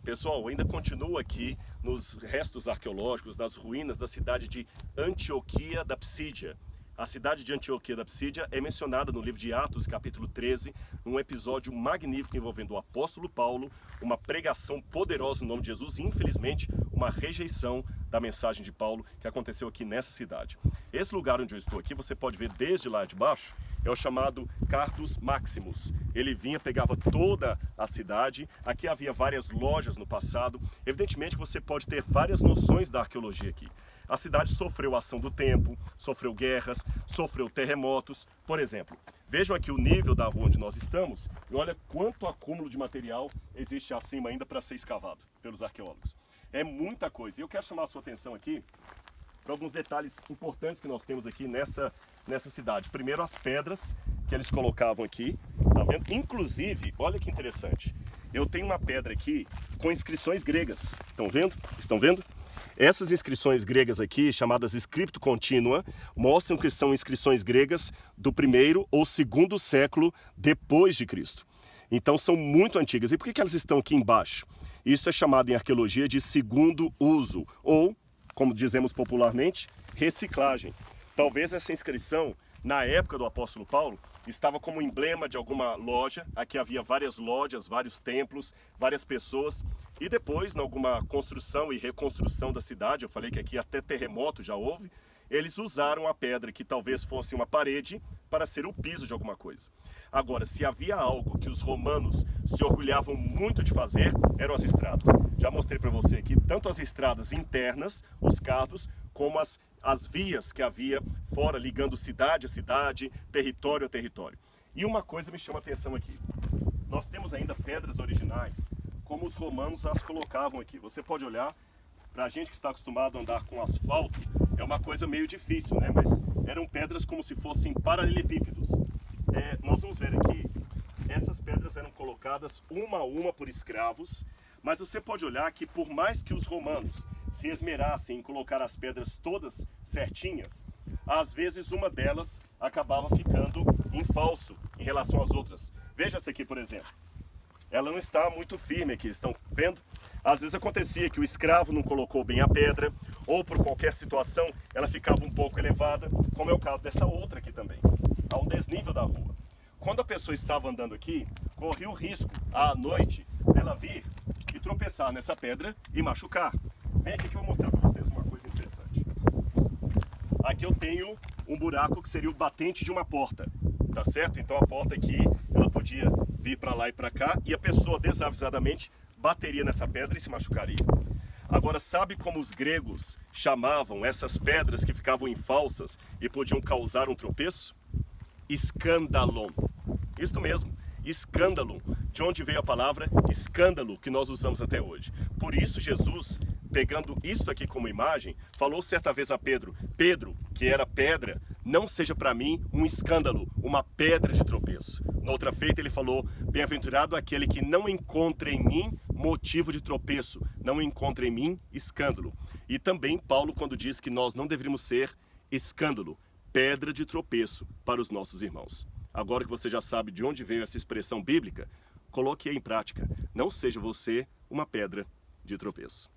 Pessoal, ainda continua aqui nos restos arqueológicos, nas ruínas da cidade de Antioquia da Psídia. A cidade de Antioquia da Psídia é mencionada no livro de Atos, capítulo 13, num episódio magnífico envolvendo o apóstolo Paulo, uma pregação poderosa no nome de Jesus e, infelizmente, uma rejeição da mensagem de Paulo que aconteceu aqui nessa cidade. Esse lugar onde eu estou aqui, você pode ver desde lá de baixo, é o chamado Cardos Maximus. Ele vinha, pegava toda a cidade. Aqui havia várias lojas no passado. Evidentemente, você pode ter várias noções da arqueologia aqui. A cidade sofreu a ação do tempo, sofreu guerras, sofreu terremotos. Por exemplo, vejam aqui o nível da rua onde nós estamos e olha quanto acúmulo de material existe acima ainda para ser escavado pelos arqueólogos. É muita coisa. E eu quero chamar a sua atenção aqui para alguns detalhes importantes que nós temos aqui nessa cidade. Primeiro, as pedras que eles colocavam aqui, tá vendo? Inclusive, olha que interessante, eu tenho uma pedra aqui com inscrições gregas. Estão vendo? Estão vendo? Essas inscrições gregas aqui, chamadas scripto continua, mostram que são inscrições gregas do 1º ou 2º século depois de Cristo. Então são muito antigas. E por que elas estão aqui embaixo? Isso é chamado em arqueologia de segundo uso, ou, como dizemos popularmente, reciclagem. Talvez essa inscrição, na época do apóstolo Paulo, estava como emblema de alguma loja. Aqui havia várias lojas, vários templos, várias pessoas. E depois, em alguma construção e reconstrução da cidade, eu falei que aqui até terremoto já houve, eles usaram a pedra que talvez fosse uma parede para ser o piso de alguma coisa. Agora, se havia algo que os romanos se orgulhavam muito de fazer, eram as estradas. Já mostrei para você aqui tanto as estradas internas, os cardos, como as vias que havia fora, ligando cidade a cidade, território a território. E uma coisa me chama a atenção aqui. Nós temos ainda pedras originais, como os romanos as colocavam aqui. Você pode olhar, para a gente que está acostumado a andar com asfalto, é uma coisa meio difícil, né? Mas eram pedras como se fossem paralelepípedos. Nós vamos ver aqui, essas pedras eram colocadas uma a uma por escravos, mas você pode olhar que por mais que os romanos se esmerassem em colocar as pedras todas certinhas, às vezes uma delas acabava ficando em falso em relação às outras. Veja essa aqui, por exemplo. Ela não está muito firme aqui, estão vendo? Às vezes acontecia que o escravo não colocou bem a pedra, ou por qualquer situação ela ficava um pouco elevada, como é o caso dessa outra aqui também. Há um desnível da rua. Quando a pessoa estava andando aqui, corria o risco, à noite, dela vir e tropeçar nessa pedra e machucar. Vem aqui que eu vou mostrar para vocês uma coisa interessante. Aqui eu tenho um buraco que seria o batente de uma porta, tá certo? Então a porta aqui, ela podia vir para lá e para cá e a pessoa desavisadamente bateria nessa pedra e se machucaria. Agora, sabe como os gregos chamavam essas pedras que ficavam em falsas e podiam causar um tropeço? Escândalon. Isto mesmo, escândalo, de onde veio a palavra escândalo que nós usamos até hoje. Por isso Jesus, pegando isto aqui como imagem, falou certa vez a Pedro: Pedro, que era pedra, não seja para mim um escândalo, uma pedra de tropeço. Noutra feita ele falou: bem-aventurado aquele que não encontra em mim motivo de tropeço, não encontra em mim escândalo. E também Paulo quando diz que nós não deveríamos ser escândalo, pedra de tropeço para os nossos irmãos. Agora que você já sabe de onde veio essa expressão bíblica, coloque-a em prática. Não seja você uma pedra de tropeço.